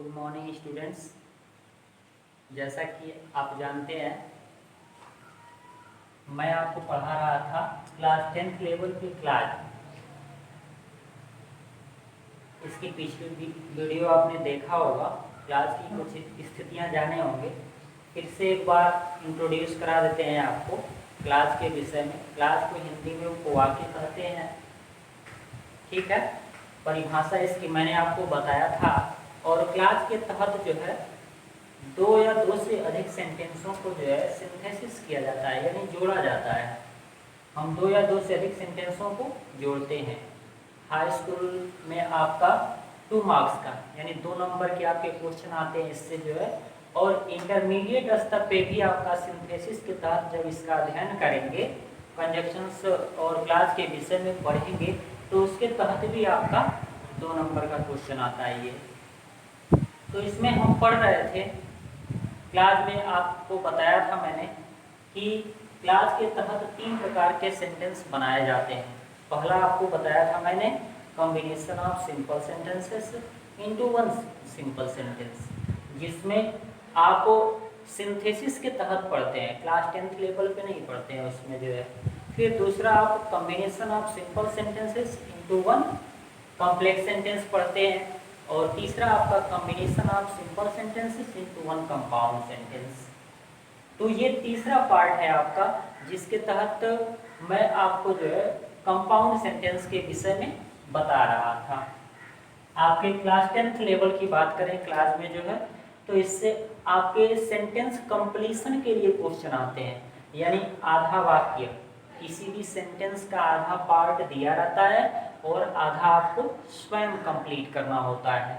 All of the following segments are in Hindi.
Good morning students. जैसा कि आप जानते हैं, मैं आपको पढ़ा रहा था क्लास 10th लेवल की क्लास। इसकी पिछली वीडियो आपने देखा होगा, क्लास की कुछ स्थितियां जाने होंगे। फिर से एक बार इंट्रोड्यूस करा देते हैं आपको क्लास के विषय में। क्लास को हिंदी में उपवाक्य कहते हैं, ठीक है। परिभाषा इसकी मैंने आपको बताया था। और क्लास के तहत जो है दो या दो से अधिक सेंटेंसों को जो है सिंथेसिस किया जाता है, यानी जोड़ा जाता है। हम दो या दो से अधिक सेंटेंसों को जोड़ते हैं। हाई स्कूल में आपका 2 मार्क्स का यानी 2 नंबर के आपके क्वेश्चन आते हैं इससे जो है। और इंटरमीडिएट स्तर पे भी आपका सिंथेसिस के तहत जब इसका अध्ययन करेंगे, कंजक्शंस और क्लास के विषय में पढ़ेंगे, तो उसके तहत भी आपका 2 नंबर का क्वेश्चन आता है ये। तो इसमें हम पढ़ रहे थे, क्लास में आपको बताया था मैंने कि क्लास के तहत 3 प्रकार के सेंटेंस बनाए जाते हैं। पहला आपको बताया था मैंने, combination of simple sentences into one simple sentence, जिसमें आप सिंथेसिस के तहत पढ़ते हैं, क्लास 10th लेवल पे नहीं पढ़ते हैं उसमें जो है। फिर दूसरा आप combination of simple sentences into one complex sentence पढ़ते हैं। और तीसरा आपका combination of simple sentences into one compound sentence. तो ये तीसरा पार्ट है आपका, जिसके तहत मैं आपको जो है कंपाउंड सेंटेंस के विषय में बता रहा था। आपके क्लास 10th लेवल की बात करें क्लास में जो है, तो इससे आपके सेंटेंस कंप्लीशन के लिए क्वेश्चन आते हैं, यानी आधा वाक्य, किसी भी सेंटेंस का आधा पार्ट दिया रहता है और आधा आपको स्वयं कंप्लीट करना होता है।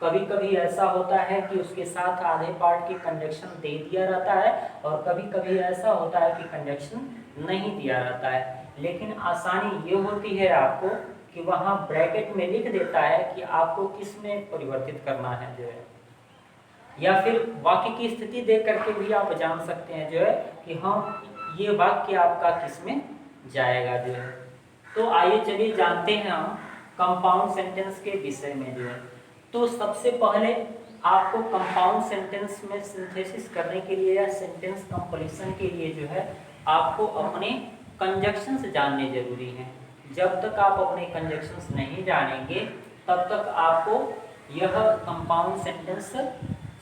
कभी कभी ऐसा होता है कि उसके साथ आधे पार्ट की कंजक्शन दे दिया रहता है, और कभी कभी ऐसा होता है कि कंजक्शन नहीं दिया रहता है। लेकिन आसानी ये होती है आपको कि वहाँ ब्रैकेट में लिख देता है कि आपको किस में परिवर्तित करना है जो है, या फिर वाक्य की स्थिति देख करके भी आप जान सकते हैं जो है कि हाँ ये वाक्य आपका किस में जाएगा जो है। तो आइए चलिए जानते हैं हम कंपाउंड सेंटेंस के विषय में जो है। तो सबसे पहले आपको कंपाउंड सेंटेंस में सिंथेसिस करने के लिए या सेंटेंस कंप्लीशन के लिए जो है आपको अपने कंजक्शंस जानने जरूरी हैं। जब तक आप अपने कंजक्शंस नहीं जानेंगे तब तक आपको यह कंपाउंड सेंटेंस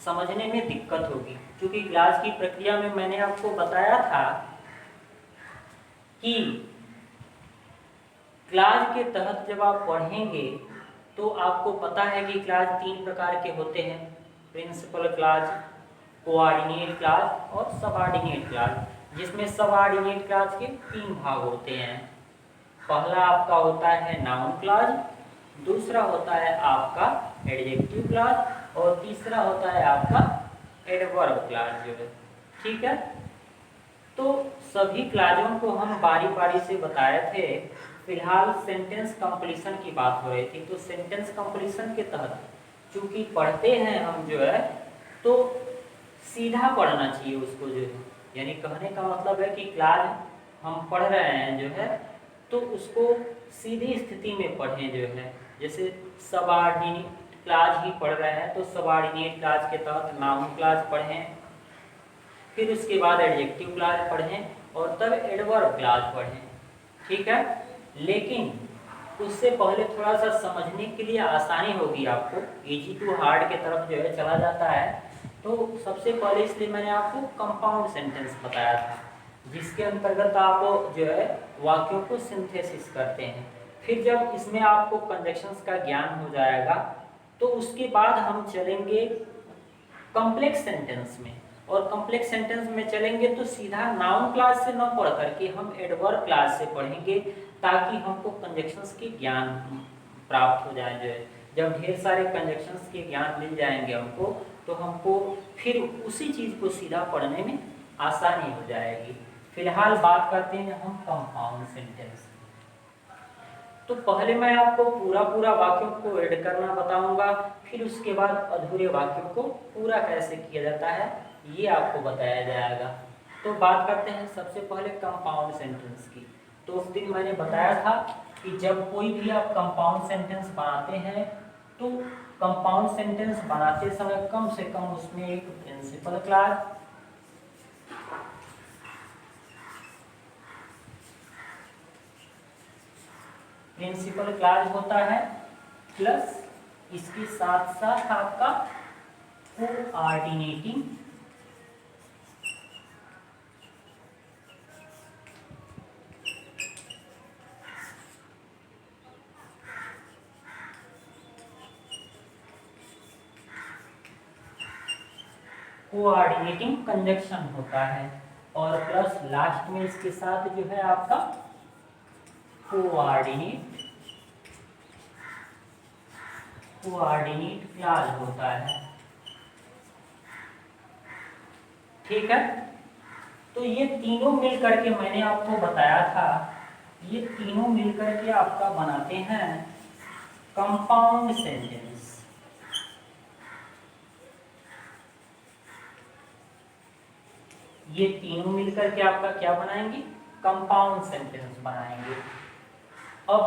समझने में दिक्कत होगी। क्योंकि क्लास की प्रक्रिया में मैंने आपको बताया था कि क्लास के तहत जब आप पढ़ेंगे तो आपको पता है कि क्लास 3 प्रकार के होते हैं, प्रिंसिपल क्लास, कोऑर्डिनेट क्लास और सबऑर्डिनेट क्लास, जिसमें सबऑर्डिनेट क्लास के 3 भाग होते हैं। पहला आपका होता है नाउन क्लास, दूसरा होता है आपका एडजेक्टिव क्लास और तीसरा होता है आपका एडवर्ब क्लास जो है, ठीक है। तो सभी क्लासों को हम बारी बारी से बताए थे। फिलहाल सेंटेंस कंप्लीशन की बात हो रही थी, तो सेंटेंस कंप्लीशन के तहत चूंकि पढ़ते हैं हम जो है, तो सीधा पढ़ना चाहिए उसको जो है। यानी कहने का मतलब है कि क्लास हम पढ़ रहे हैं जो है, तो उसको सीधी स्थिति में पढ़ें जो है। जैसे सबऑर्डिनेट क्लास ही पढ़ रहे हैं तो सबऑर्डिनेट क्लास के तहत नाउन क्लास पढ़ें, फिर उसके बाद एडजेक्टिव क्लास पढ़ें और तब एडवर्ब क्लास पढ़ें, ठीक है। लेकिन उससे पहले थोड़ा सा समझने के लिए आसानी होगी आपको, इजी टू हार्ड के तरफ जो है चला जाता है। तो सबसे पहले इसलिए मैंने आपको कंपाउंड सेंटेंस बताया था, जिसके अंतर्गत आप जो है वाक्यों को सिंथेसिस करते हैं। फिर जब इसमें आपको कंजक्शंस का ज्ञान हो जाएगा तो उसके बाद हम चलेंगे कॉम्प्लेक्स सेंटेंस में। और कॉम्प्लेक्स सेंटेंस में चलेंगे तो सीधा नाउन क्लास से न पढ़ करके हम एडवर्ब क्लास से पढ़ेंगे, ताकि हमको कंजक्शंस के ज्ञान प्राप्त हो जाए जो है। जब ढेर सारे कंजक्शंस के ज्ञान मिल जाएंगे हमको, तो हमको फिर उसी चीज़ को सीधा पढ़ने में आसानी हो जाएगी। फिलहाल बात करते हैं हम कंपाउंड सेंटेंस। तो पहले मैं आपको पूरा वाक्यों को ऐड करना बताऊंगा, फिर उसके बाद अधूरे वाक्यों को पूरा कैसे किया जाता है ये आपको बताया जाएगा। तो बात करते हैं सबसे पहले कंपाउंड सेंटेंस की। तो उस दिन मैंने बताया था कि जब कोई भी आप कंपाउंड सेंटेंस बनाते हैं तो कंपाउंड सेंटेंस बनाते समय कम से कम उसमें एक प्रिंसिपल क्लॉज, होता है, प्लस इसके साथ साथ आपका कोऑर्डिनेटिंग कंजक्शन होता है, और प्लस लास्ट में इसके साथ जो है आपका कोऑर्डिनेट क्लॉज होता है। ठीक है, तो ये तीनों मिलकर के मैंने आपको बताया था, ये तीनों मिलकर के आपका बनाते हैं कंपाउंड सेंटेंस। ये तीनों मिलकर के आपका क्या बनाएंगे? कंपाउंड सेंटेंस बनाएंगे। अब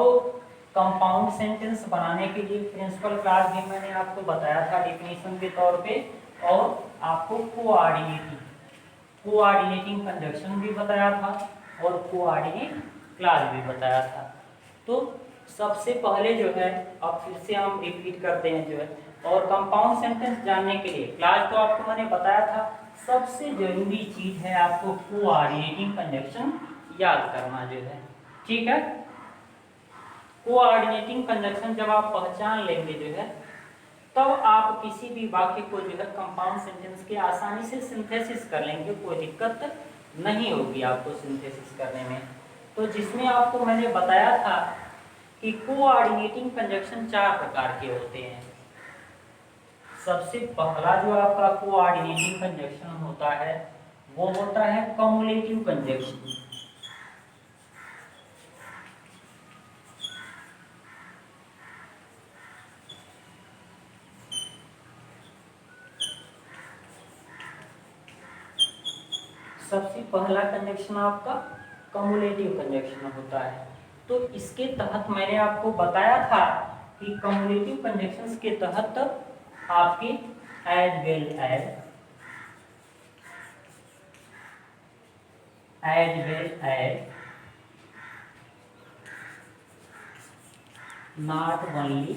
कंपाउंड सेंटेंस बनाने के लिए प्रिंसिपल क्लॉज भी मैंने आपको बताया था डेफिनेशन के तौर पे, और आपको कोऑर्डिनेटिंग कंजक्शन भी बताया था और कोऑर्डिनेट क्लॉज भी बताया था। तो सबसे पहले जो है, अब फिर से हम रिपीट करते हैं जो है, और कंपाउंड सेंटेंस जानने के लिए क्लॉज तो आपको मैंने बताया था, सबसे जरूरी चीज है आपको कोऑर्डिनेटिंग कंजक्शन याद करना जो है। ठीक है, कोऑर्डिनेटिंग कंजक्शन जब आप पहचान लेंगे जो है, तब आप किसी भी वाक्य को जो है कंपाउंड सेंटेंस के आसानी से सिंथेसिस कर लेंगे, कोई दिक्कत नहीं होगी आपको सिंथेसिस करने में। तो जिसमें आपको मैंने बताया था कि कोऑर्डिनेटिंग कंजक्शन 4 प्रकार के होते हैं। सबसे पहला जो आपका कोऑर्डिनेटिंग कंजक्शन होता है वो होता है कम्युलेटिव कंजक्शन। सबसे पहला कंजक्शन आपका कम्युलेटिव कंजक्शन होता है। तो इसके तहत मैंने आपको बताया था कि कम्युलेटिव कंजक्शंस के तहत आपके as well as not only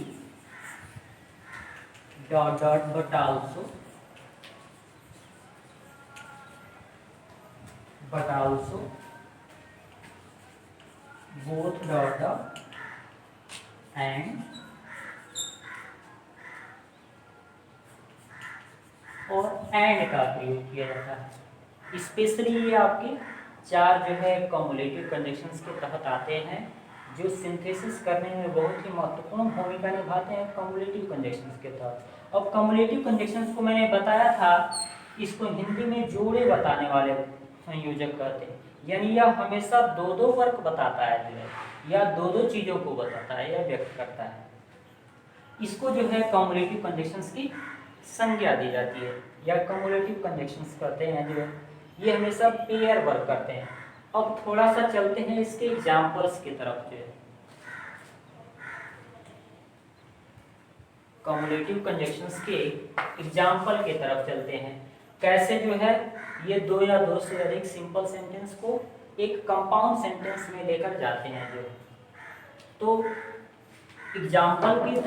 but also both and और एंड का प्रयोग किया जाता है। स्पेशली ये आपके 4 जो है कम्युलेटिव कंजक्शंस के तहत आते हैं, जो सिंथेसिस करने में बहुत ही महत्वपूर्ण भूमिका निभाते हैं कम्युलेटिव कंजक्शंस के तहत। अब कम्युलेटिव कंजक्शंस को मैंने बताया था, इसको हिंदी में जोड़े बताने वाले संयोजक कहते हैं, यानी यह हमेशा 2-2 वर्क बताता है जो है, या 2-2 चीज़ों को बताता है या व्यक्त करता है। इसको जो है कम्युलेटिव कंजक्शंस की संज्ञा दी जाती है, या कम्युलेटिव कंजक्शंस कहते हैं जो है, ये हमेशा पेयर वर्क करते हैं। अब थोड़ा सा चलते हैं इसके एग्जाम्पल्स की तरफ जो है। कम्युलेटिव कंजक्शंस के एग्जाम्पल की तरफ चलते हैं। कैसे जो है ये 2 या 2 से अधिक सिंपल सेंटेंस को एक कंपाउंड सेंटेंस में लेकर जाते हैं जो। तो एग्जाम्पल के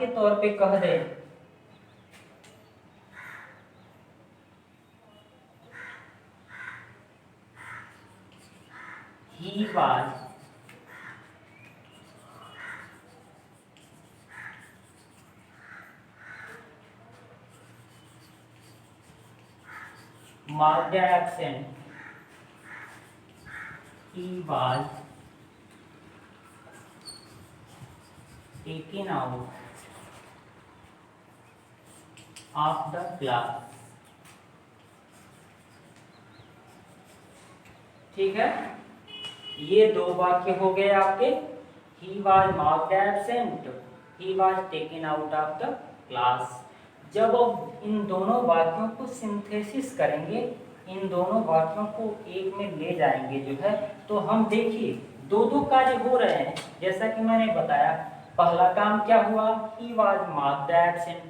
तौर पे कह दे he was marked absent, he was taken out of the class। ठीक है, ये 2 वाक्य हो गए आपके, he was marked absent, he was taken out of the class। जब अब इन दोनों वाक्यों को सिंथेसिस करेंगे इन दोनों वाक्यों को एक में ले जाएंगे जो है, तो हम देखिए दो दो कार्य हो रहे हैं। जैसा कि मैंने बताया, पहला काम क्या हुआ, ही वाज मार्क्ड एब्सेंट,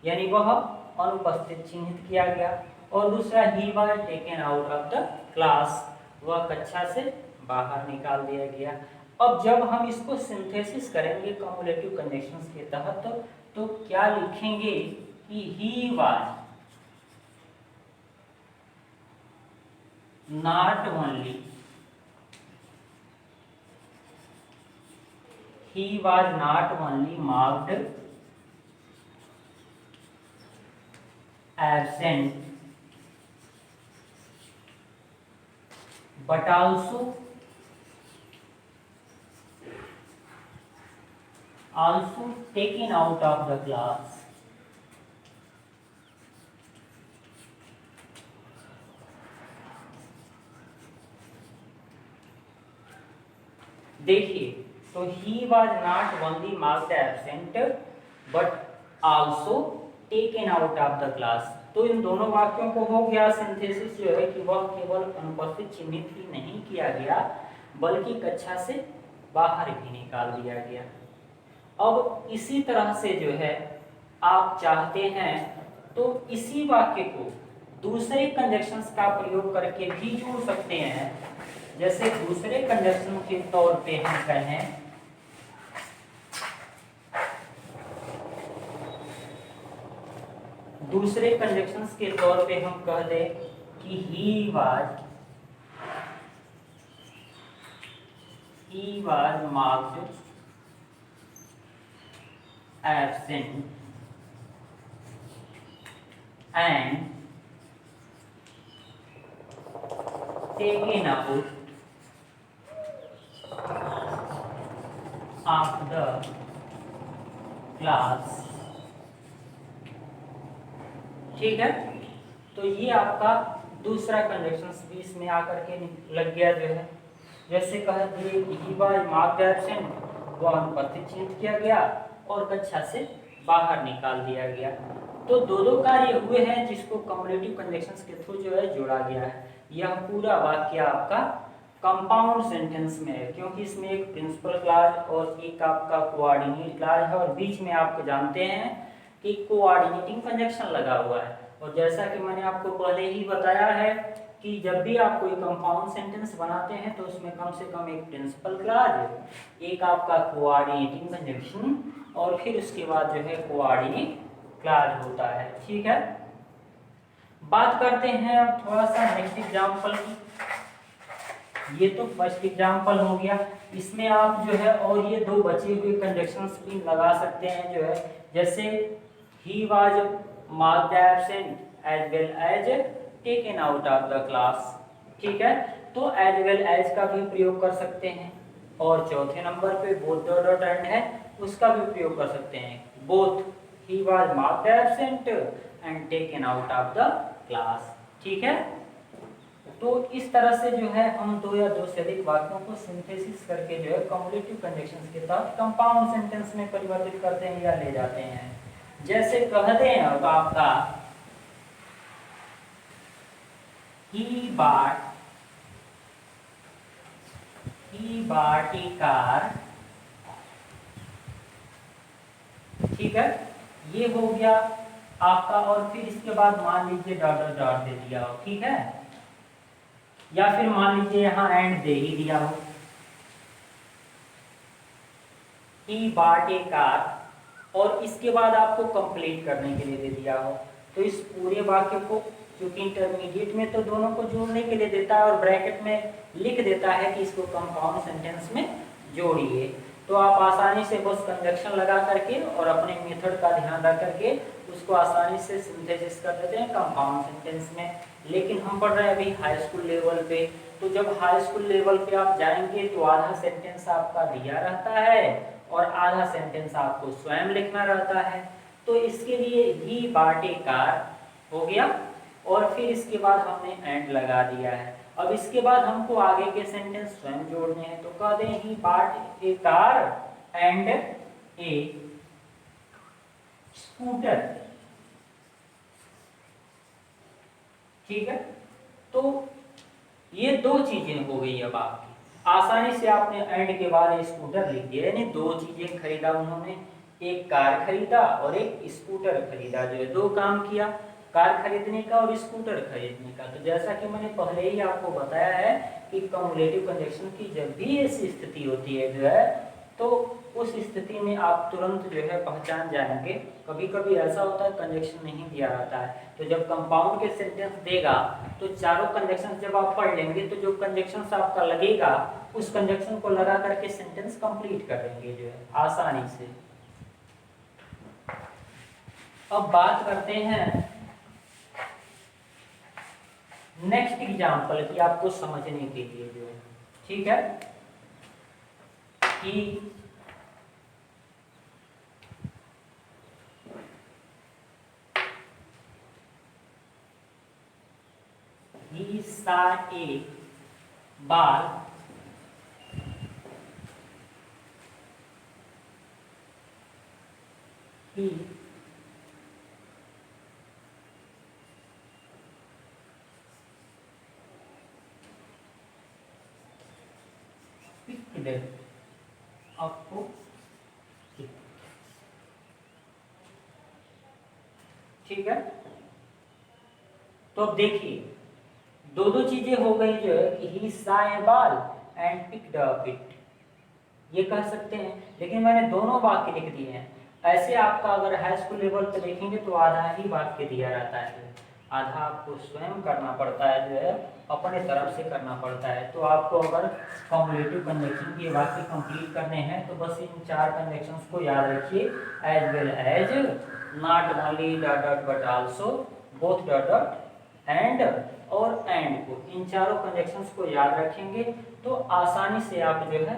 यानी वह अनुपस्थित चिन्हित किया गया, और दूसरा he was taken out of the class, वह कक्षा से बाहर निकाल दिया गया। अब जब हम इसको सिंथेसिस करेंगे कम्युलेटिव कंडीशंस के तहत, तो क्या लिखेंगे कि he was not only, he was not only marked absent but also taken out of the class. देखिए, तो he was not only marked absent but also taken out of the class। तो इन दोनों वाक्यों को हो गया सिंथेसिस जो है कि वह केवल अनुपस्थित चिन्हित ही नहीं किया गया बल्कि कक्षा से बाहर भी निकाल दिया गया। अब इसी तरह से जो है आप चाहते हैं तो इसी वाक्य को दूसरे कंजक्शंस का प्रयोग करके भी जोड़ सकते हैं। जैसे दूसरे कंजक्शन के तौर पे हम कहें, दूसरे कंजक्शंस के तौर पे हम कह दें कि ही was marked absent and taken out of the class। ठीक है, तो ये आपका दूसरा कंजक्शन भी इसमें आकर के लग गया जो है। जैसे कह दिए ही वाज मार्क्ड एब्सेंट, वो अनुपस्थित चिन्हित किया गया और कक्षा से बाहर निकाल दिया गया। तो दो दो कार्य हुए हैं जिसको कम्युलेटिव कंजक्शंस के थ्रू जो है जोड़ा गया है। यह पूरा वाक्य आपका कंपाउंड सेंटेंस में है क्योंकि इसमें एक प्रिंसिपल क्लॉज और एक आपका कोऑर्डिनेट क्लॉज है, और बीच में आप जानते हैं कि कोऑर्डिनेटिंग कंजक्शन लगा हुआ है। और जैसा कि मैंने आपको पहले ही बताया है कि जब भी आप कोई कंपाउंड सेंटेंस बनाते हैं तो उसमें कम से कम एक प्रिंसिपल क्लॉज, एक आपका कोऑर्डिनेटिंग कंजक्शन और फिर उसके बाद जो है कोऑर्डिनेट क्लॉज होता है। ठीक है, बात करते हैं अब थोड़ा सा नेक्स्ट एग्जांपल की। ये तो फर्स्ट एग्जांपल हो गया, इसमें आप जो है और ये दो बचे हुए कंजक्शंस भी लगा सकते हैं जो है। जैसे ही was marked absent as well as taken out of the class. ठीक है, तो एज वेल एज का भी प्रयोग कर सकते हैं, और चौथे नंबर पे बोथ डॉट एंड है उसका भी प्रयोग कर सकते हैं। Both he was marked absent and taken out of the class. ठीक है, तो इस तरह से जो है हम दो या दो से अधिक वाक्यों को सिंथेसिस करके जो है कम्युलेटिव कंजक्शंस के तहत कंपाउंड सेंटेंस में परिवर्तित करते हैं या ले जाते हैं। जैसे कहते हैं अब आपका ही bought a car। ठीक है, ये हो गया आपका, और फिर इसके बाद मान लीजिए डॉट डॉट डॉट दे दिया हो। ठीक है, या फिर मान लीजिए यहां एंड दे ही दिया हो, ही bought a car, और इसके बाद आपको कंप्लीट करने के लिए दे दिया हो। तो इस पूरे वाक्य को क्योंकि इंटरमीडिएट में तो दोनों को जोड़ने के लिए देता है और ब्रैकेट में लिख देता है कि इसको कंपाउंड सेंटेंस में जोड़िए, तो आप आसानी से बस कंजक्शन लगा करके और अपने मेथड का ध्यान रख करके उसको आसानी से सिंथेसिस कर देते हैं कंपाउंड सेंटेंस में। लेकिन हम पढ़ रहे हैं अभी हाई स्कूल लेवल पे, तो जब हाई स्कूल लेवल पे आप जाएंगे तो आधा सेंटेंस आपका दिया रहता है और आधा सेंटेंस आपको स्वयं लिखना रहता है। तो इसके लिए ही bought a car हो गया, और फिर इसके बाद हमने एंड लगा दिया है। अब इसके बाद हमको आगे के सेंटेंस स्वयं जोड़ने हैं, तो कह दें ही bought a car and A scooter. ठीक है, तो ये दो चीजें हो गई अब आपकी। आसानी से आपने एंड के बाद स्कूटर लिख दिया, यानी दो चीजें खरीदा उन्होंने, एक कार खरीदा और एक स्कूटर खरीदा, जो है दो काम किया, कार खरीदने का और स्कूटर खरीदने का। तो जैसा कि मैंने पहले ही आपको बताया है कि कम्युलेटिव कंजक्शन की जब भी ऐसी स्थिति होती है जो है, तो उस स्थिति में आप तुरंत जो है पहचान जाएंगे। कभी कभी ऐसा होता है कंजक्शन नहीं दिया रहता है, तो जब कंपाउंड के सेंटेंस देगा तो चारों कंजक्शन जब आप पढ़ लेंगे तो जो कंजक्शन आपका लगेगा उस कंजक्शन को लगा करके सेंटेंस कंप्लीट कर देंगे जो है आसानी से। अब बात करते हैं नेक्स्ट एग्जाम्पल की, आपको समझने के लिए जो है, ठीक है, कि ही सा एक बाल ही picked up, ठीक है। तो अब देखिए दो दो चीजें हो गई जो है कि ही saw a ball and picked up it, ये कह सकते हैं, लेकिन मैंने दोनों वाक्य लिख दिए हैं। ऐसे आपका अगर हाई स्कूल लेवल पे देखेंगे तो आधा ही वाक्य दिया रहता है, आधा आपको स्वयं करना पड़ता है जो है, अपने तरफ से करना पड़ता है। तो आपको अगर कम्युलेटिव कंजक्शन के वाक्य कंप्लीट करने हैं तो बस इन चार कंजक्शंस को याद रखिए, as well as, not only dot dot but also, both dot dot, and और एंड को, इन चारों कंजक्शंस को याद रखेंगे तो आसानी से आप जो है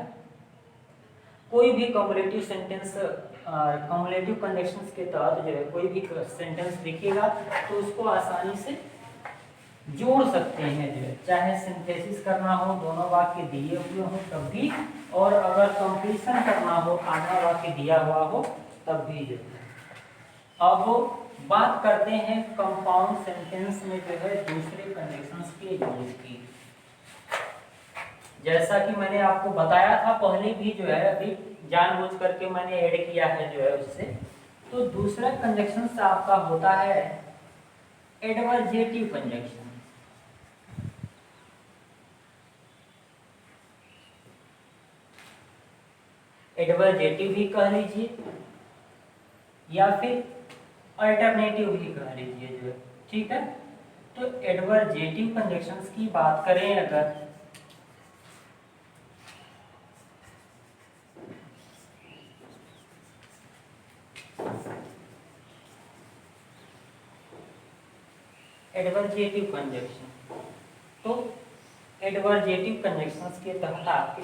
कोई भी कम्युलेटिव सेंटेंस, कम्युलेटिव कंजक्शंस के तहत जो है कोई भी सेंटेंस दिखेगा तो उसको आसानी से जोड़ सकते हैं जो है, चाहे सिंथेसिस करना हो, दोनों वाक्य दिए हुए हो तब भी, और अगर कंप्लीशन करना हो, आधा वाक्य दिया हुआ हो तब भी जो है। अब बात करते हैं कंपाउंड सेंटेंस में जो है दूसरे कंजक्शंस के यूज की। जैसा कि मैंने आपको बताया था पहले भी जो है, अभी जानबूझ करके मैंने ऐड किया है जो है उससे। तो दूसरा कंजक्शन आपका होता है एडवर्जेटिव कंजक्शन। एडवर्जेटिव भी कह लीजिए या फिर अल्टरनेटिव भी कह लीजिए जो है, ठीक है। तो एडवर्जेटिव कंजक्शंस की बात करें अगर, एडवर्जेटिव कंजक्शन, तो एडवर्जेटिव कंजक्शंस के तहत आपके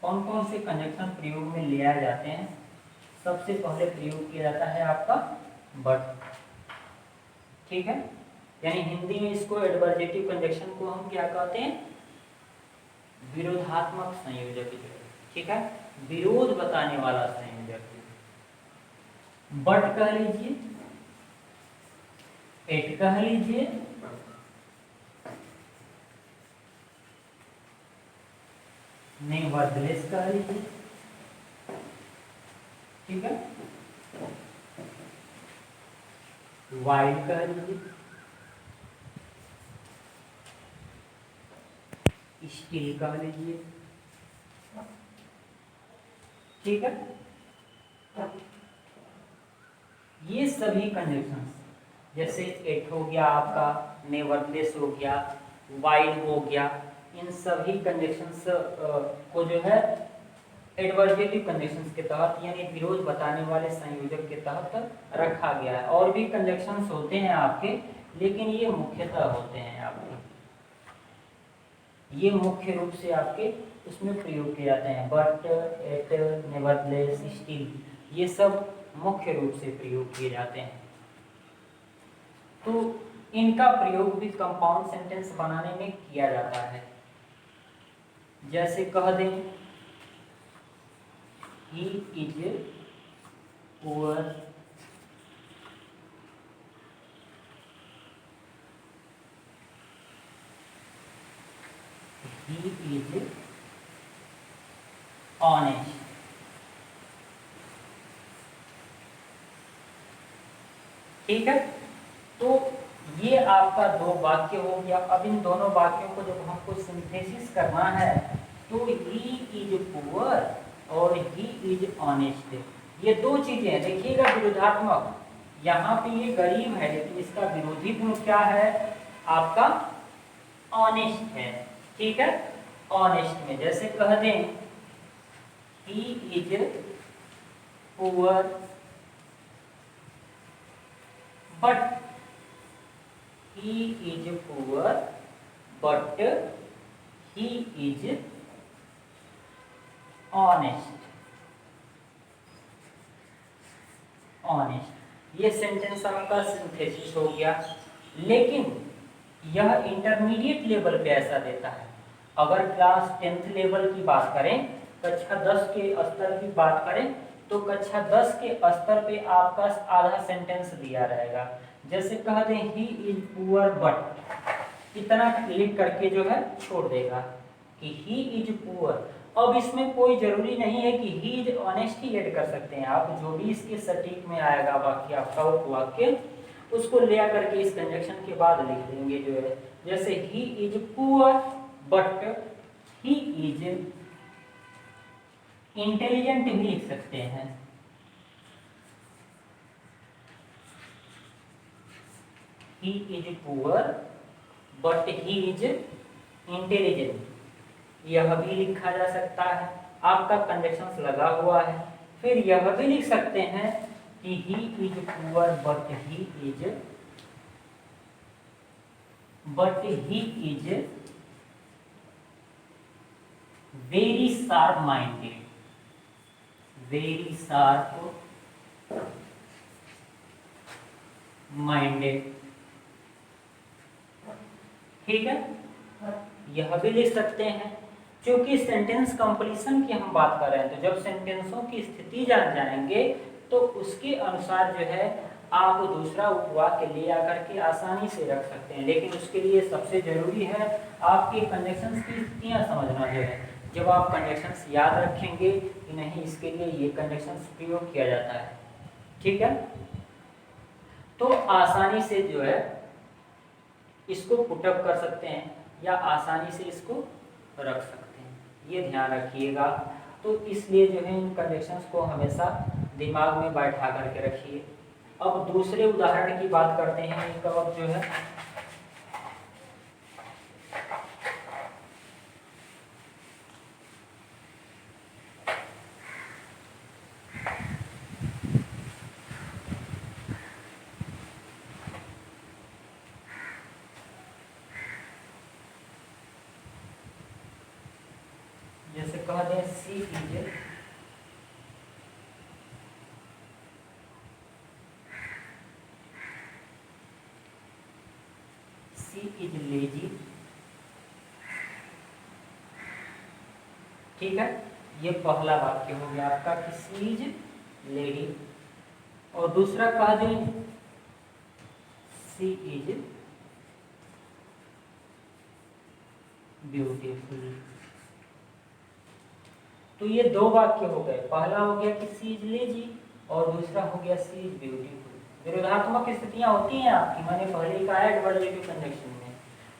कौन कौन से कंजक्शन प्रयोग में ले आए जाते हैं। सबसे पहले प्रयोग किया जाता है आपका बट, ठीक है, यानी हिंदी में इसको एडवर्जेटिव कंजक्शन को हम क्या कहते हैं, विरोधात्मक संयोजक, ठीक है, विरोध बताने वाला संयोजक। बट कह लीजिए, एट कह लीजिए, नेवरदलेस कह लीजिए, ठीक है, वाइल कह लीजिए, स्टिल कह लीजिए, ठीक है। ये सभी कंजक्शंस, जैसे एट हो गया आपका, नेवरदलेस हो गया, वाइल हो गया, इन सभी कंजक्शंस को जो है एडवर्जेटिव कंजक्शंस के तहत यानी विरोध बताने वाले संयोजक के तहत रखा गया है। और भी कंजक्शंस होते हैं आपके, लेकिन ये मुख्यतः होते हैं आपके, ये मुख्य रूप से आपके उसमें प्रयोग किए जाते हैं। बट, एट, नेवरदलेस, स्टिल, ये सब मुख्य रूप से प्रयोग किए जाते हैं। तो इनका प्रयोग भी कंपाउंड सेंटेंस बनाने में किया जाता है। जैसे कह दें he is poor, he is honest. ठीक है, तो ये आपका दो वाक्य हो गया। अब इन दोनों वाक्यों को जब हमको सिंथेसिस करना है तो ही इज पुअर और ही इज ऑनेस्ट, ये दो चीजें हैं। देखिएगा विरोधात्मक, यहाँ पे ये गरीब है लेकिन इसका विरोधी गुण क्या है आपका ऑनेस्ट है। ठीक है, ऑनेस्ट में जैसे कह दें he is poor but he is poor but he is honest। ये सेंटेंस आपका सिंथेसिस हो गया। लेकिन यह इंटरमीडिएट लेवल पे ऐसा देता है। अगर क्लास 10th लेवल की बात करें, कक्षा 10 के स्तर की बात करें, तो कक्षा 10 के स्तर पे आपका आधा सेंटेंस दिया रहेगा। जैसे कह दें ही इज पुअर बट, इतना लिख करके जो है छोड़ देगा कि ही इज पुअर। अब इसमें कोई जरूरी नहीं है कि he is honest he add कर सकते हैं आप, जो भी इसके सटीक में आएगा वाक्य आपका उपवाक्य उसको ले आकर के इस कंजक्शन के बाद लिख देंगे जो है। जैसे he is poor but he is intelligent भी लिख सकते हैं। He is poor but he is intelligent, यह भी लिखा जा सकता है। आपका कंडीशंस लगा हुआ है। फिर यह भी लिख सकते हैं कि he is poor but he is very sharp minded, very sharp minded. ठीक है, यह भी लिख सकते हैं। क्योंकि सेंटेंस कंप्लीशन की हम बात कर रहे हैं, तो जब सेंटेंसों की स्थिति जान जाएंगे तो उसके अनुसार जो है आप दूसरा उपवाक्य ले आकर के आसानी से रख सकते हैं। लेकिन उसके लिए सबसे जरूरी है आपके कंजक्शंस की स्थितियां समझना जो है। जब आप कंजक्शंस याद रखेंगे कि नहीं इसके लिए ये कंजक्शंस प्रयोग किया जाता है, ठीक है, तो आसानी से जो है इसको पुटअप कर सकते हैं या आसानी से इसको रख सकते हैं, ये ध्यान रखिएगा। तो इसलिए जो है इन कंडीशंस को हमेशा दिमाग में बैठा करके रखिए। अब दूसरे उदाहरण की बात करते हैं। एक अब जो है जैसे कह दें सी इज लेजी। ठीक है, ये पहला वाक्य हो गया आपका कि सी इज लेडी। और दूसरा कह दें सी इज ब्यूटीफुल। तो ये दो वाक्य हो गए। पहला हो गया कि सी इज लेजी और दूसरा हो गया सी इज ब्यूटीफुल। विरोधात्मक स्थितियां होती हैं आपकी, मैंने पहले कहा एडवर्बिटिव कंजक्शन में।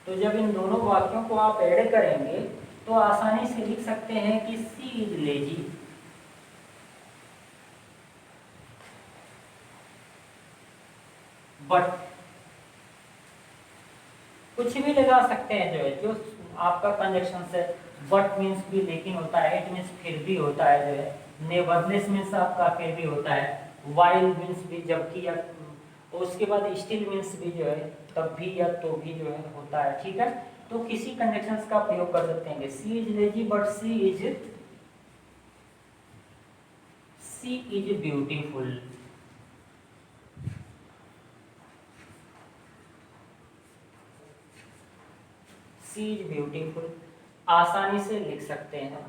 तो जब इन दोनों वाक्यों को आप ऐड करेंगे तो आसानी से लिख सकते हैं कि सी इज लेजी बट, कुछ भी लगा सकते हैं जो है, जो आपका कंजक्शन से बट मीन्स भी लेकिन होता है, इट मीन्स फिर भी होता है जो है, नेवरलेस मीन्स आपका फिर भी होता है, वाइल मीन्स भी जबकि या, उसके बाद स्टिल मीन्स भी जो है तब भी या तो भी जो है होता है। ठीक है, तो किसी कंजक्शंस का प्रयोग कर सकते हैं। She is lazy but she is beautiful. She is beautiful आसानी से लिख सकते हैं।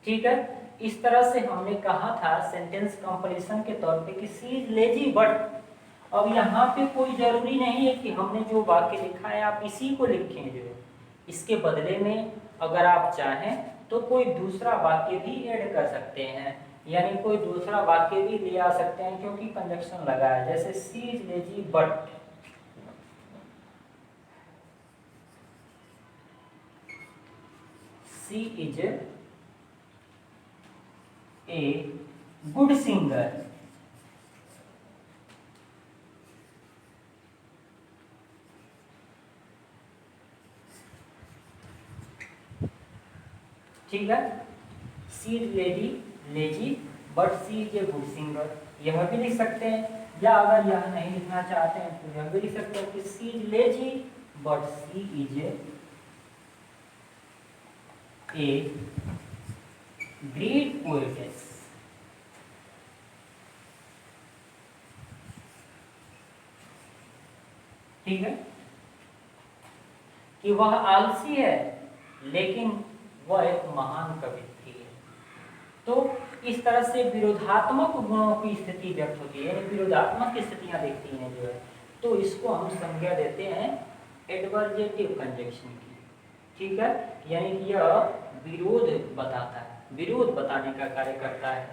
ठीक है, इस तरह से हमने कहा था सेंटेंस कंपैरिजन के तौर पे कि सी इज लेजी बट। अब यहाँ पे कोई जरूरी नहीं है कि हमने जो वाक्य लिखा है आप इसी को लिखें जो है, इसके बदले में अगर आप चाहें तो कोई दूसरा वाक्य भी ऐड कर सकते हैं, यानी कोई दूसरा वाक्य भी ले आ सकते हैं क्योंकि कंजक्शन लगा है। जैसे she is lazy but she is a good singer. ठीक है, she is lazy but she is a good singer, यह भी लिख सकते हैं। या अगर यह नहीं लिखना चाहते हैं तो यह भी लिख सकते हैं कि she is lazy but she is a great poetess. ठीक है, कि वह आलसी है लेकिन वह एक महान कवयित्री है। तो इस तरह से विरोधात्मक गुणों की स्थिति व्यक्त होती है, यानी विरोधात्मक स्थितियां देखती हैं जो है, तो इसको हम संज्ञा देते हैं एडवर्जेटिव कंजक्शन की। ठीक है, यानी कि यह विरोध बताता है, विरोध बताने का कार्य करता है।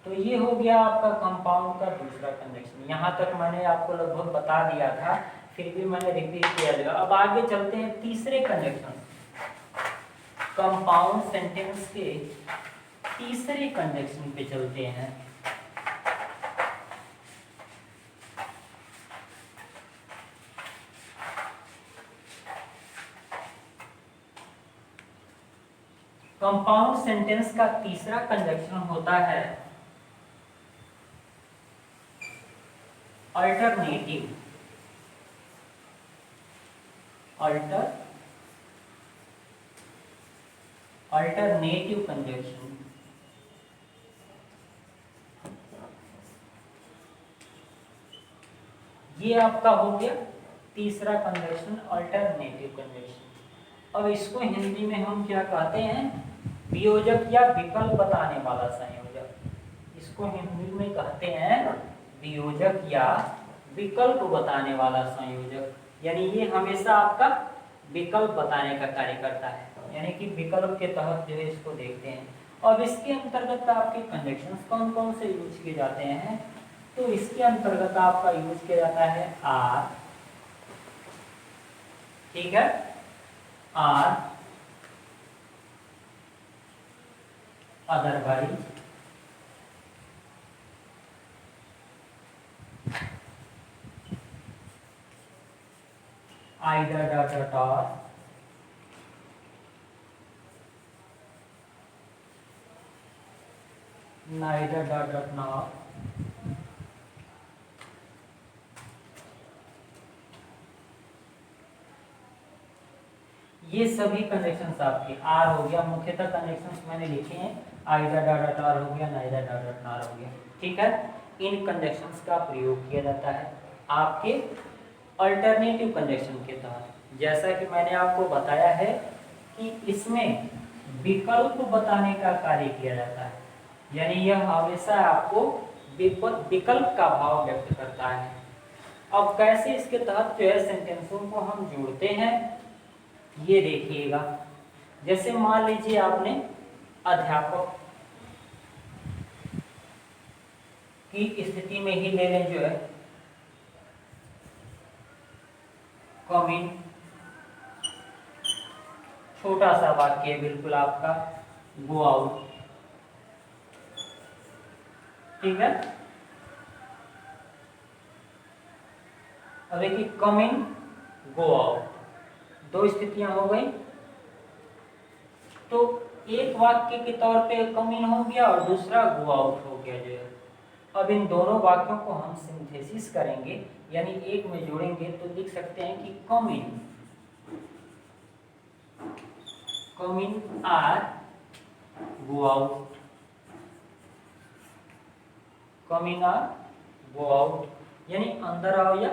तो ये हो गया आपका कंपाउंड का दूसरा कंजक्शन। यहाँ तक मैंने आपको लगभग बता दिया था, फिर भी मैंने रिपीट किया जाएगा। अब आगे चलते हैं तीसरे कंजक्शन, कंपाउंड सेंटेंस के तीसरे कंजक्शन पे चलते हैं। कंपाउंड सेंटेंस का तीसरा कंजक्शन होता है अल्टरनेटिव। Alternative conjunction. ये आपका हो गया तीसरा कंजक्शन, अल्टरनेटिव कंजक्शन। अब इसको हिंदी में हम क्या कहते हैं? वियोजक या विकल्प बताने वाला संयोजक। इसको हिंदी में कहते हैं वियोजक या विकल्प बताने वाला संयोजक। यानी ये हमेशा आपका विकल्प बताने का कार्य करता है, यानी कि विकल्प के तहत जो है इसको देखते हैं। अब इसके अंतर्गत आपके कंजक्शंस कौन कौन से यूज किए जाते हैं? तो इसके अंतर्गत आपका यूज किया जाता है आर। ठीक है, or, otherwise, either dot dot और, नाइदर डॉट डॉट नॉट, ये सभी कनेक्शंस आपके आर हो गया। मुख्यतः कनेक्शंस मैंने लिखे हैं, आइदर डॉट डॉट आर हो गया, नाइदर डॉट डॉट नॉट हो गया। ठीक है, इन कंजक्शंस का प्रयोग किया जाता है आपके अल्टरनेटिव कंजक्शन के तहत। जैसा कि मैंने आपको बताया है कि इसमें विकल्प बताने का कार्य किया जाता है, यानी यह हमेशा आपको विकल्प का भाव व्यक्त करता है। अब कैसे इसके तहत जो है सेंटेंसों को हम जोड़ते हैं ये देखिएगा। जैसे मान लीजिए आपने अध्यापक की स्थिति में ही ले लें जो है कम इन, छोटा सा वाक्य है बिल्कुल आपका, गो आउट। ठीक है, अब देखिए कम इन, गो आउट, दो स्थितियां हो गई। तो एक वाक्य के तौर पे कम इन हो गया और दूसरा गो आउट हो गया जो है। अब इन दोनों वाक्यों को हम सिंथेसिस करेंगे, यानी एक में जोड़ेंगे तो लिख सकते हैं कि come in or, go out, come in or, go out, यानी अंदर आओ या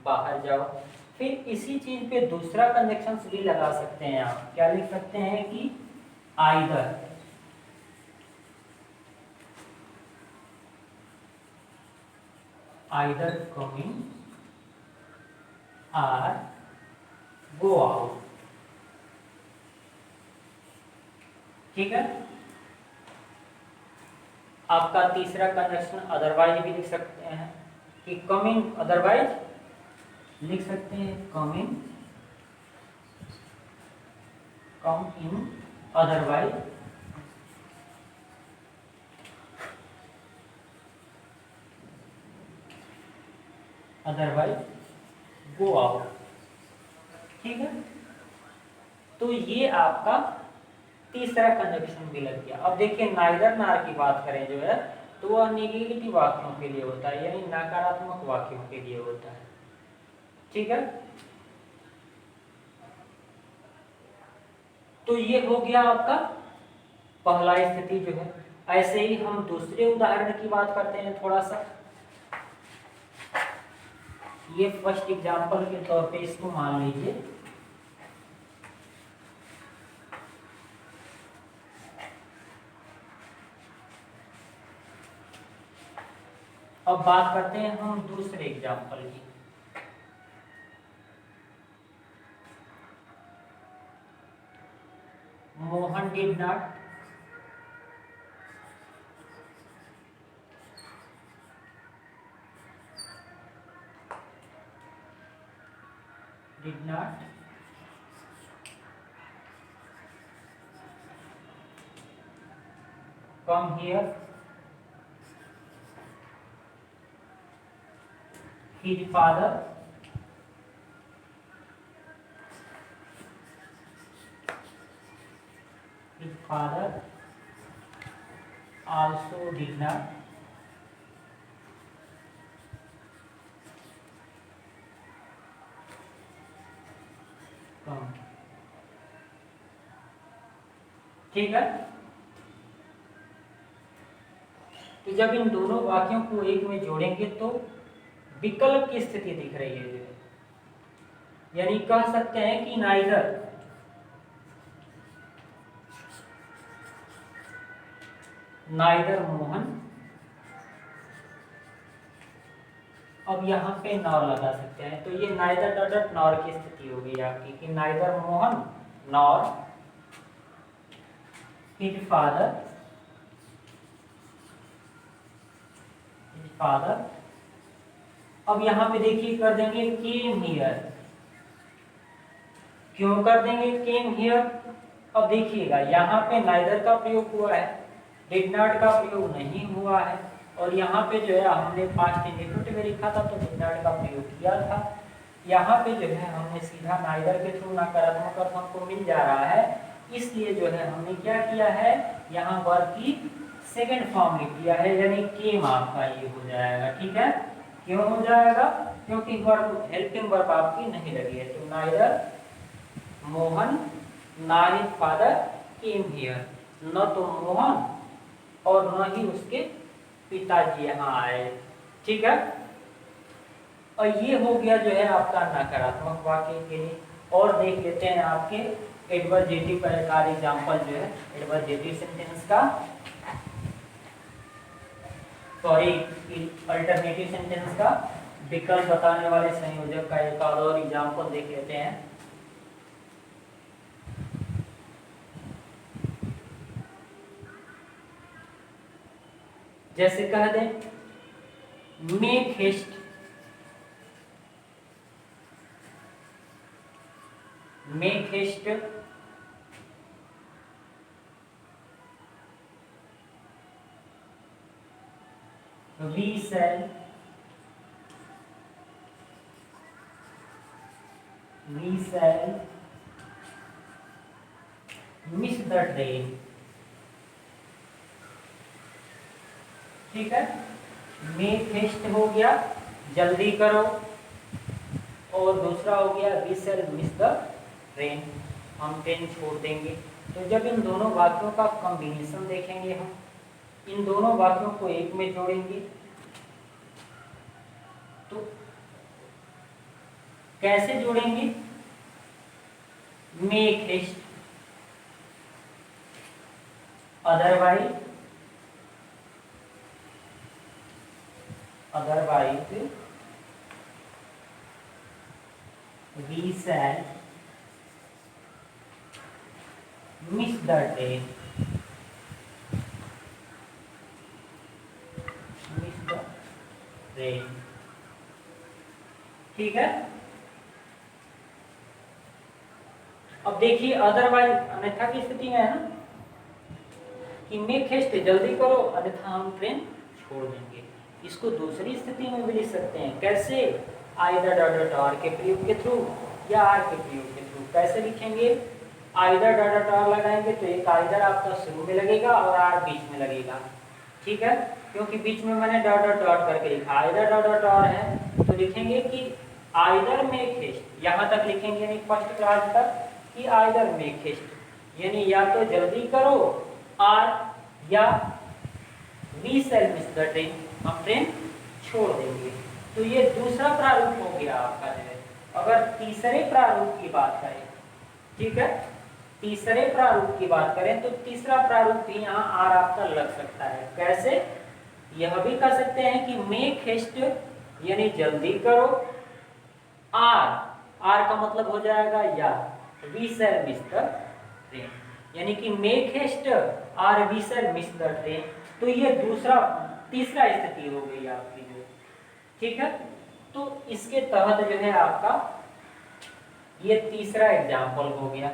बाहर जाओ। फिर इसी चीज पे दूसरा कंजक्शंस भी लगा सकते हैं आप। क्या लिख सकते हैं कि either, either coming or go out. ठीक है। आपका तीसरा कंजक्शन अदरवाइज भी लिख सकते हैं कि कम इन, अदरवाइज लिख सकते हैं come in, come in otherwise, otherwise go out. ठीक है, तो ये आपका तीसरा कंजक्शन भी लग गया। अब देखिए नाइदर नार की बात करें जो है, तो वह नेगेटिव वाक्यों के लिए होता है, यानी नकारात्मक वाक्यों के लिए होता है। ठीक है, तो ये हो गया आपका पहला स्थिति जो है। ऐसे ही हम दूसरे उदाहरण की बात करते हैं थोड़ा सा। ये फर्स्ट एग्जांपल के तौर पे इसको मान लीजिए। अब बात करते हैं हम दूसरे एग्जांपल की। Mohan did not come here, his father also did not come। ठीक है, तो जब इन दोनों वाक्यों को एक में जोड़ेंगे तो विकल्प की स्थिति दिख रही है जो, यानी कह सकते हैं कि नाइदर मोहन, अब यहाँ पे नॉर लगा सकते हैं, तो ये नाइदर डॉट नॉर की स्थिति होगी आपकी कि neither Mohan nor his father अब यहाँ पे देखिए कर देंगे केम हियर। क्यों कर देंगे केम हियर? अब देखिएगा यहाँ पे नाइदर का प्रयोग हुआ है, डिड नॉट का प्रयोग नहीं हुआ है, और यहाँ पे जो है हमने पास्ट इंडेफिनिट में लिखा था तो डिड नॉट का प्रयोग किया था। यहाँ पे जो है हमने सीधा नाइदर के थ्रू नकारात्मक अर्थ हमको मिल जा रहा है, इसलिए जो है हमने क्या किया है, यहाँ वर्ब की सेकेंड फॉर्म लिख दिया है, यानी केम आपका ये हो जाएगा। ठीक है, क्यों हो जाएगा? क्योंकि वर्ब हेल्पिंग वर्ब आपकी नहीं लगी है, तो neither Mohan nor his father came here, न तो मोहन और न ही उसके पिताजी यहाँ आए। ठीक है, और ये हो गया जो है आपका नकारात्मक वाक्य के लिए। और देख लेते हैं आपके एडवर्जेटिव का एक आध एग्जाम्पल जो है एडवर्जेटिव सेंटेंस का, सॉरी अल्टरनेटिव सेंटेंस का विकल्प बताने वाले संयोजक का एक आध और एग्जाम्पल देख लेते हैं। जैसे कह दें make haste, make haste we shall miss the train। ठीक है, मेक हेस्ट हो गया जल्दी करो, और दूसरा हो गया we shall miss the train, हम ट्रेन छोड़ देंगे। तो जब इन दोनों वाक्यों का कॉम्बिनेशन देखेंगे, हम इन दोनों वाक्यों को एक में जोड़ेंगे तो कैसे जोड़ेंगे? Make haste otherwise we shall miss the train। ठीक है। अब देखिए अदरवाइज अन्यथा की स्थिति में है ना कि मेक हेस्ट जल्दी करो अन्यथा हम ट्रेन छोड़ देंगे। इसको दूसरी स्थिति में भी लिख सकते हैं, कैसे? आइदर डॉट डॉट आर के प्रयोग के थ्रू या आर के प्रयोग के थ्रू। कैसे लिखेंगे? आइदर डॉट डॉट आर लगाएंगे तो एक आइदर आपका शुरू में लगेगा और आर बीच में लगेगा, ठीक है, क्योंकि बीच में मैंने डॉट डॉट डॉट करके लिखा। आइदर डॉट डॉट आर है तो लिखेंगे कि आइदर मेक हेस्ट, यहाँ तक लिखेंगे यानी फर्स्ट क्लास तक कि आइदर मेक हेस्ट, यानी या तो जल्दी करो आर या we shall miss the train, हम ट्रेन छोड़ देंगे। तो ये दूसरा प्रारूप हो गया आपका जो है। अगर तीसरे प्रारूप की बात करें, ठीक है, तीसरे प्रारूप की बात करें तो तीसरा प्रारूप भी यहाँ आर आपका लग सकता है। कैसे? यह भी कह सकते हैं कि मेक हेस्ट यानी जल्दी करो, आर, आर का मतलब हो जाएगा या, we shall miss the train, यानी कि make haste or we shall miss the train. तो ये तीसरा स्थिति हो गई आपकी जो, ठीक है। तो इसके तहत जो है आपका ये तीसरा एग्जाम्पल हो गया।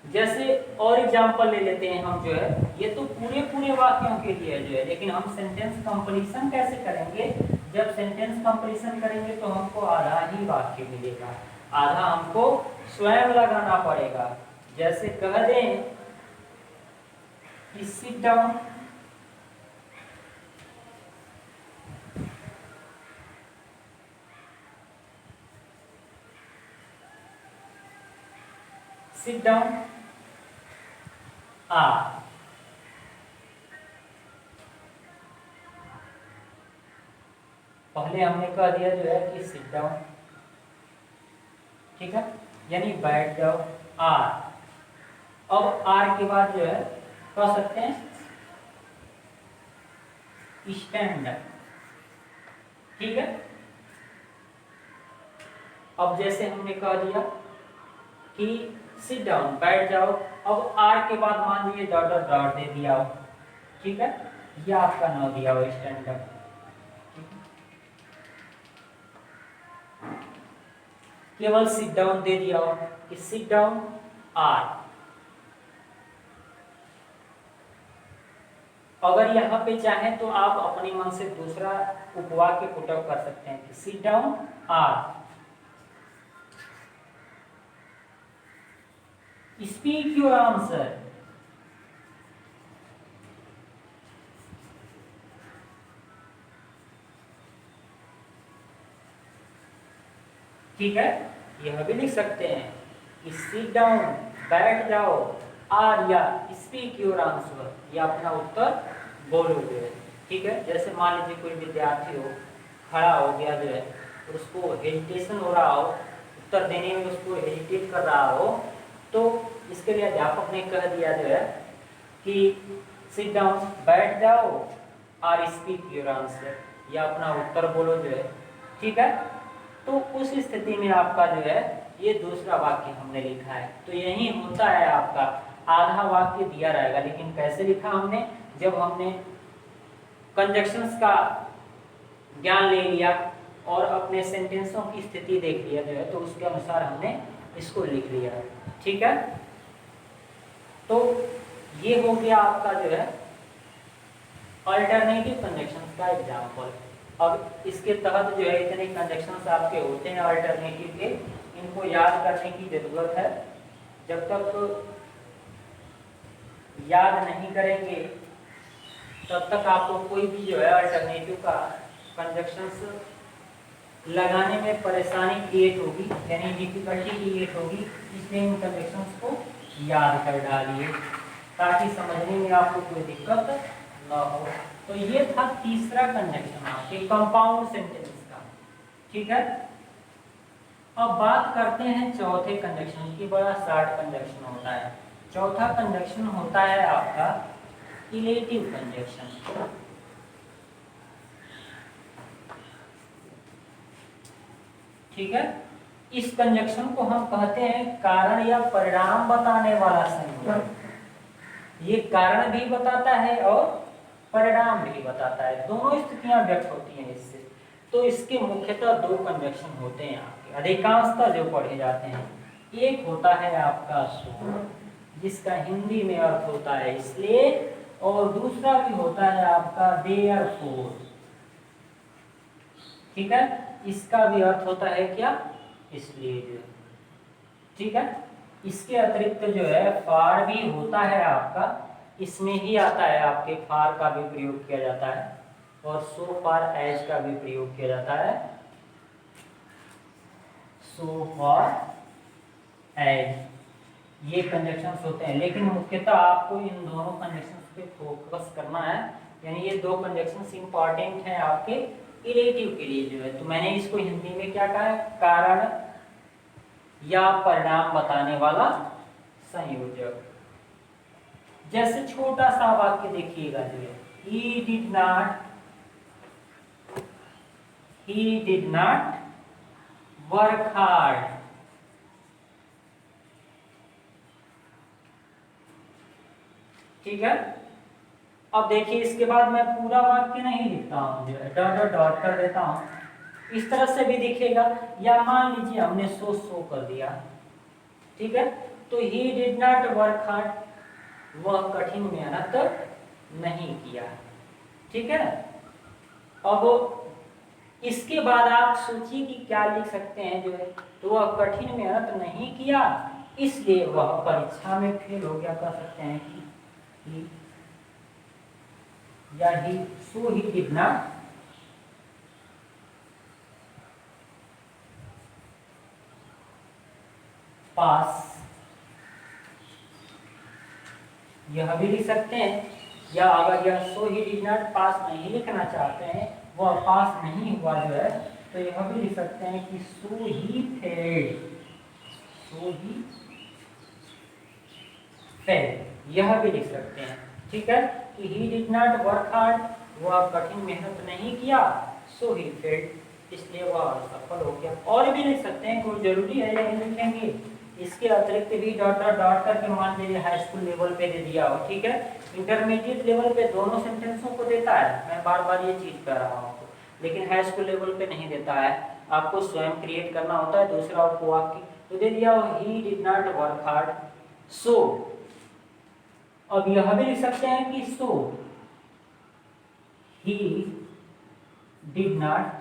जैसे और एग्जाम्पल ले लेते हैं हम जो है, ये तो पूरे वाक्यों के लिए जो है, लेकिन हम सेंटेंस कंप्लीशन कैसे करेंगे? जब सेंटेंस कंप्लीशन करेंगे तो हमको आधा ही वाक्य मिलेगा, आधा हमको स्वयं लगाना पड़ेगा। जैसे कह दें कि sit down, sit down or, पहले हमने कह दिया जो है कि सिट डाउन, ठीक है, यानी बैठ जाओ आर। अब आर के बाद जो है कह सकते हैं स्टैंड, ठीक है। अब जैसे हमने कह दिया कि सिट डाउन बैठ जाओ, अब आर के बाद मान लीजिए डॉट डॉट डॉट दे दिया हो, ठीक है, ये आपका नाम दिया हो स्टैंड अप, केवल सिट डाउन दे दिया हो कि सिट डाउन आर। अगर यहाँ पे चाहें तो आप अपने मन से दूसरा उपवाक्य पुटअप कर सकते हैं कि sit down or, speak your answer, ठीक है। यह भी लिख सकते हैं कि सिट डाउन बैठ जाओ, आर या स्पीक योर आंसर, या अपना उत्तर बोलो जो है, ठीक है। जैसे मान लीजिए कोई विद्यार्थी हो, खड़ा हो गया जो है, उसको हेजिटेशन हो रहा हो, उत्तर देने में उसको हेजिटेट कर रहा हो, तो इसके लिए अध्यापक ने कह दिया जो है कि सिट डाउन बैठ जाओ, आर स्पीक योर आंसर, या अपना उत्तर बोलो जो है, ठीक है। तो उस स्थिति में आपका जो है ये दूसरा वाक्य हमने लिखा है। तो यही होता है आपका, आधा वाक्य दिया रहेगा, लेकिन कैसे लिखा हमने? जब हमने कंजक्शंस का ज्ञान ले लिया और अपने सेंटेंसों की स्थिति देख लिया जो है, तो उसके अनुसार हमने इसको लिख लिया, ठीक है। तो ये हो गया आपका जो है अल्टरनेटिव कंजक्शंस का एग्जाम्पल। अब इसके तहत जो है इतने कंजक्शंस आपके होते हैं अल्टरनेटिव के, इनको याद करने की जरूरत है। जब तक याद नहीं करेंगे तब तक आपको कोई भी जो है अल्टरनेटिव का कंजक्शंस लगाने में परेशानी क्रिएट होगी, यानी डिफिकल्टी क्रिएट होगी। इसलिए इन कंजक्शंस को याद कर डालिए ताकि समझने में आपको कोई दिक्कत न हो। तो ये था तीसरा कंजक्शन आपके कंपाउंड सेंटेंस का, ठीक है। अब बात करते हैं चौथे कंजक्शन की। बड़ा शॉर्ट कंजक्शन होता है। चौथा कंजक्शन होता है आपका इलेटिव कंजक्शन, ठीक है। इस कंजक्शन को हम कहते हैं कारण या परिणाम बताने वाला संयोग। ये कारण भी बताता है और परिणाम भी बताता है, दोनों स्थितियां व्यक्त होती हैं इससे। तो इसके मुख्यतः दो कंजक्शन होते हैं आपके, अधिकांशतः जो पढ़े जाते हैं। एक होता है आपका सो, जिसका हिंदी में अर्थ होता है इसलिए, और दूसरा भी होता है आपका देयरफॉर। ठीक है, इसका भी अर्थ होता है क्या, इसलिए जो, ठीक है। इसके अतिरिक्त जो है फार भी होता है आपका, इसमें ही आता है आपके, फार का भी प्रयोग किया जाता है, और सो फार एज का भी प्रयोग किया जाता है, सो फार एज, ये कंजक्शंस होते हैं। लेकिन मुख्यतः आपको इन दोनों कंजक्शंस पे फोकस करना है, यानी ये दो कंजक्शंस इंपॉर्टेंट हैं आपके इलेटिव के लिए जो है। तो मैंने इसको हिंदी में क्या कहा है, कारण या परिणाम बताने वाला संयोजक। जैसे छोटा सा वाक्य देखिएगा जो है, he did not work hard। ठीक है, अब देखिए इसके बाद मैं पूरा वाक्य नहीं लिखता हूं, जो है डॉट डॉट डॉट कर देता हूं, इस तरह से भी दिखेगा। या मान लीजिए हमने सो कर दिया, ठीक है, तो he did not work hard, वह कठिन मेहनत नहीं किया। ठीक है, अब इसके बाद आप सोचिए कि क्या लिख सकते हैं जो है, तो वह कठिन मेहनत नहीं किया इसलिए वह परीक्षा में फेल हो गया, कह सकते हैं कि या ही, सो ही डिड नॉट पास, यह भी लिख सकते हैं। या अगर यह सो ही डिड नॉट पास नहीं लिखना चाहते हैं, वह पास नहीं हुआ जो है, तो यह भी लिख सकते हैं कि सो he failed, so he failed, यह भी लिख सकते हैं। ठीक है, कि he did not work hard, वह कठिन मेहनत नहीं किया, सो ही फेल्ड, इसलिए वह असफल हो गया। और भी लिख सकते हैं, कोई जरूरी है या नहीं लिखेंगे, इसके अतिरिक्त भी डॉट डॉट डॉट करके मान लीजिए हाई स्कूल लेवल पे दे दिया हो। ठीक है, इंटरमीडिएट लेवल पे दोनों सेंटेंसों को देता है, मैं बार बार ये चीज कह रहा हूँ, लेकिन हाई स्कूल लेवल पे नहीं देता है, आपको स्वयं क्रिएट करना होता है दूसरा वाक्य। तो दे दिया he did not work hard, सो, अब यह भी लिख सकते हैं कि सो he did not,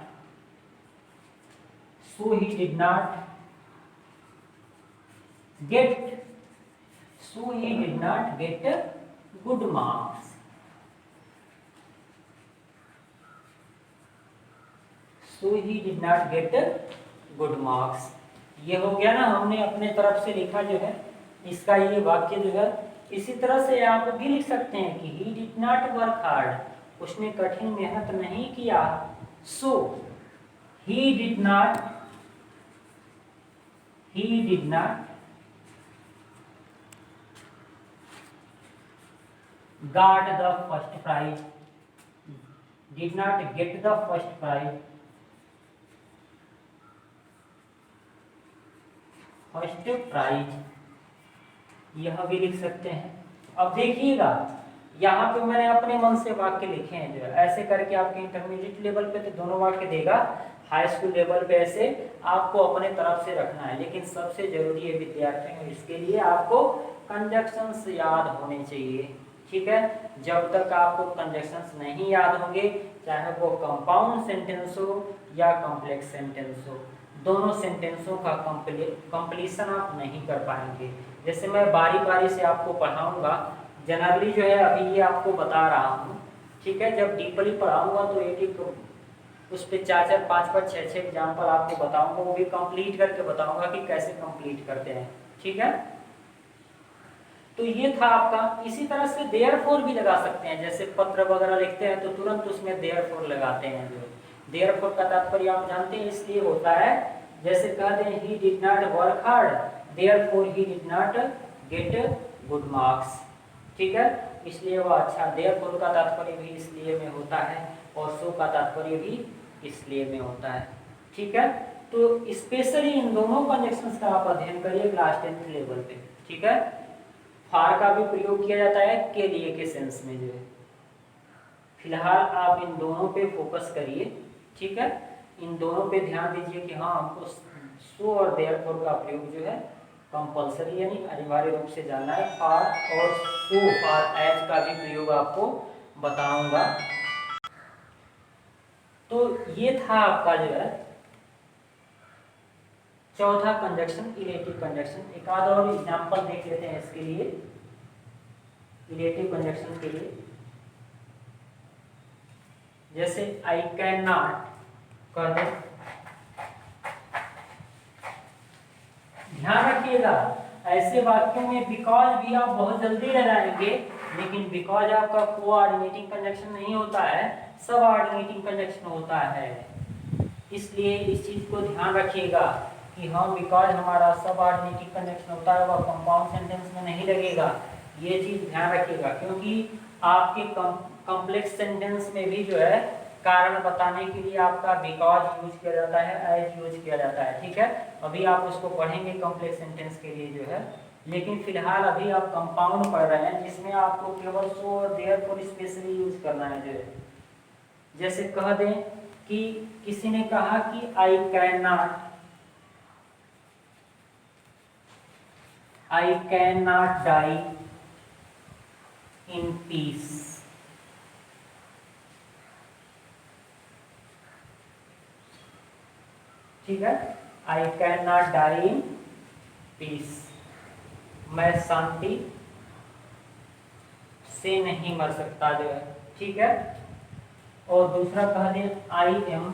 so he did not gate, so he did not get good marks, so he did not get good marks। ये हो गया ना, हमने अपने तरफ से लिखा जो है इसका ये वाक्य जो है। इसी तरह से आप भी लिख सकते हैं कि he did not work hard, उसने कठिन मेहनत नहीं किया, so he did not got the first prize, did not get the first prize, first prize, यह भी लिख सकते हैं। अब देखिएगा यहाँ पे मैंने अपने मन से वाक्य लिखे हैं जो है, ऐसे करके आपके इंटरमीडिएट लेवल पे तो दोनों वाक्य देगा, हाई स्कूल लेवल पे ऐसे आपको अपने तरफ से रखना है। लेकिन सबसे जरूरी है विद्यार्थियों, इसके लिए आपको कंजक्शंस याद होने चाहिए। ठीक है, जब तक आपको कंजक्शंस नहीं याद होंगे, चाहे वो कंपाउंड सेंटेंस हो या कॉम्प्लेक्स सेंटेंस हो, दोनों सेंटेंसों का कंप्लीशन आप नहीं कर पाएंगे। जैसे मैं बारी बारी से आपको पढ़ाऊंगा, जनरली जो है अभी ये आपको बता रहा हूँ, ठीक है, जब डीपली पढ़ाऊंगा तो एक एक उस पर 4-4, 5-5, 6-6 एग्जाम्पल आपको बताऊंगा, वो भी कंप्लीट करके बताऊंगा कि कैसे कंप्लीट करते हैं। ठीक है, तो ये था आपका। इसी तरह से देयरफॉर भी लगा सकते हैं, जैसे पत्र वगैरह लिखते हैं तो तुरंत उसमें देयरफॉर लगाते हैं। जो देयरफॉर का तात्पर्य आप जानते हैं, इसलिए होता है जैसे कहते हैं he did not work hard, therefore he did not get good marks. ठीक है, इसलिए वह अच्छा, देयरफॉर का तात्पर्य भी इसलिए में होता है और सो का तात्पर्य भी इसलिए में होता है। ठीक है, तो स्पेशली इन दोनों कंजक्शंस का आप अध्ययन करिए क्लास 10th लेवल पे। ठीक है, फार का भी प्रयोग किया जाता है के लिए के सेंस में जो है। फिलहाल आप इन दोनों पे फोकस करिए। ठीक है, इन दोनों पे ध्यान दीजिए कि हाँ हमको सो और देयरफॉर का प्रयोग जो है कंपलसरी यानी अनिवार्य रूप से जानना है। फॉर और सो फॉर एज का भी प्रयोग आपको बताऊंगा। तो ये था आपका जो है चौथा कंजक्शन, इलेटिव कंजक्शन। एक आध और एग्जांपल देख लेते हैं इसके लिए, इलेटिव कंजक्शन के लिए। जैसे आई कैन नॉट कर दे। ध्यान रखिएगा ऐसे वाक्यों में बिकॉज भी आप बहुत जल्दी लगाएंगे, लेकिन बिकॉज आपका कोऑर्डिनेटिंग कंजक्शन नहीं होता है, सब ऑर्डिनेटिंग कंजक्शन होता है। इसलिए इस चीज को ध्यान रखिएगा कि हाँ बिकॉज हमारा सब ऑर्डिनेटिंग कंजक्शन होता है, वह कंपाउंड सेंटेंस में नहीं लगेगा। ये चीज ध्यान रखिएगा, क्योंकि आपके कॉम्प्लेक्स सेंटेंस में भी जो है कारण बताने के लिए आपका बिकॉज यूज किया जाता है, एज यूज किया जाता है। ठीक है, अभी आप उसको पढ़ेंगे कॉम्प्लेक्स सेंटेंस के लिए जो है, लेकिन फिलहाल अभी आप कंपाउंड पढ़ रहे हैं जिसमें आपको केवल सो और देयरफॉर स्पेशली यूज करना है जो है। जैसे कह दें कि किसी ने कहा कि I can not die in peace. ठीक है, I can not die in peace, मैं शांति से नहीं मर सकता जो है। ठीक है, और दूसरा कह दें आई एम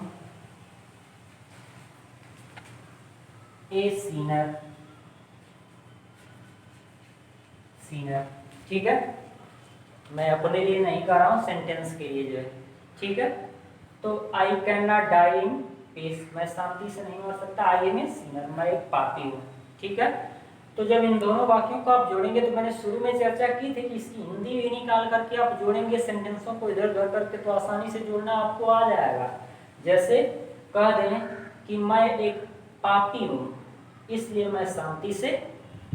ए सीनर। ठीक है, मैं अपने लिए नहीं कर रहा हूं, सेंटेंस के लिए जो है। ठीक है, तो I can not die in peace, मैं शांति से नहीं मर सकता। आई एम ए सीनर, मैं एक पापी हूं। ठीक है, तो जब इन दोनों वाक्यों को आप जोड़ेंगे, तो मैंने शुरू में चर्चा की थी कि इसकी हिंदी भी निकाल करके आप जोड़ेंगे सेंटेंसों को इधर उधर करके, तो आसानी से जोड़ना आपको आ जाएगा। जैसे कह दें कि मैं एक पापी हूं, इसलिए मैं शांति से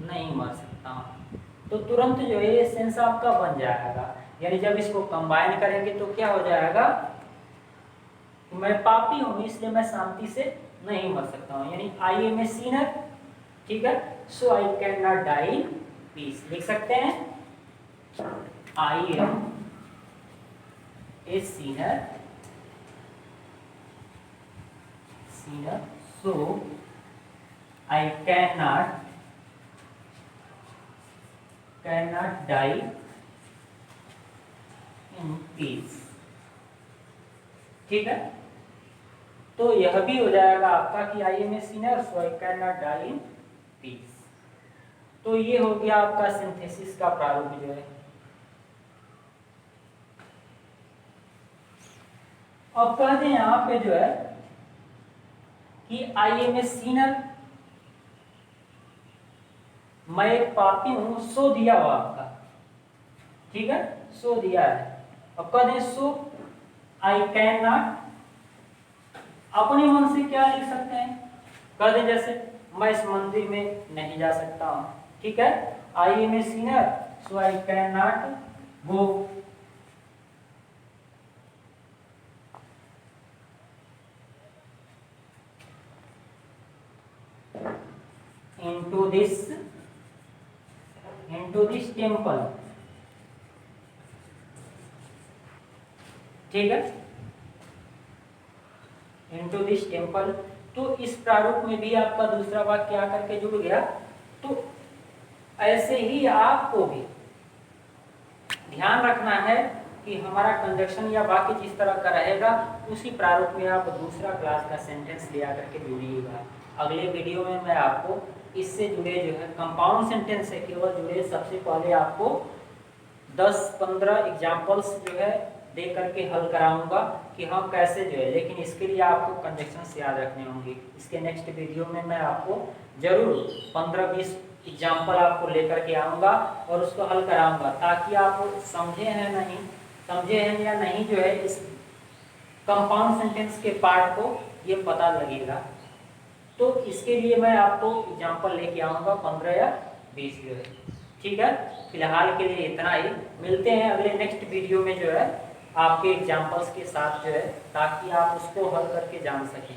नहीं मर सकता हूं, तो तुरंत जो है ये सेंस आपका बन जाएगा। यानी जब इसको कंबाइन करेंगे तो क्या हो जाएगा, मैं पापी हूं इसलिए मैं शांति से नहीं मर सकता हूं, यानी आई एम ए सीनर। ठीक है, so I can not die in peace, लिख सकते हैं I am a sinner, so I can not die in peace. ठीक है, तो यह भी हो जाएगा आपका कि I am a sinner, so I can not die in peace. तो ये हो गया आपका सिंथेसिस का प्रारूप जो है। अब कहते हैं यहां पे जो है कि आई एम ए सीनर, मैं एक पापी हूं, सो दिया हुआ आपका। ठीक है, सो दिया है। अब कह दें सो आई कैन नॉट, अपने मन से क्या लिख सकते हैं, कह दें जैसे मैं इस मंदिर में नहीं जा सकता हूं। ठीक है, I am a sinner, so I can not go into this temple. ठीक है, into this टेम्पल। तो इस प्रारूप में भी आपका दूसरा वाक्य आकर के जुड़ गया। तो ऐसे ही आपको भी ध्यान रखना है कि हमारा कंजक्शन या वाक्य जिस तरह का रहेगा, उसी प्रारूप में आप दूसरा क्लास का सेंटेंस ले आकर के जोड़िएगा। अगले वीडियो में मैं आपको इससे जुड़े जो है कंपाउंड सेंटेंस से केवल जुड़े सबसे पहले आपको 10-15 एग्जाम्पल्स जो है दे करके हल कराऊंगा कि हम कैसे जो है, लेकिन इसके लिए आपको कंजक्शंस याद रखने होंगे। इसके नेक्स्ट वीडियो में मैं आपको जरूर 15-20 एग्जाम्पल आपको लेकर के आऊँगा और उसको हल कराऊंगा, ताकि आप समझे हैं या नहीं जो है इस कंपाउंड सेंटेंस के पार्ट को ये पता लगेगा। तो इसके लिए मैं आपको एग्जाम्पल लेके आऊँगा 15 या 20 जो है। ठीक है, फिलहाल के लिए इतना ही, मिलते हैं अगले नेक्स्ट वीडियो में जो है आपके एग्जाम्पल्स के साथ जो है, ताकि आप उसको हल करके जान सकें।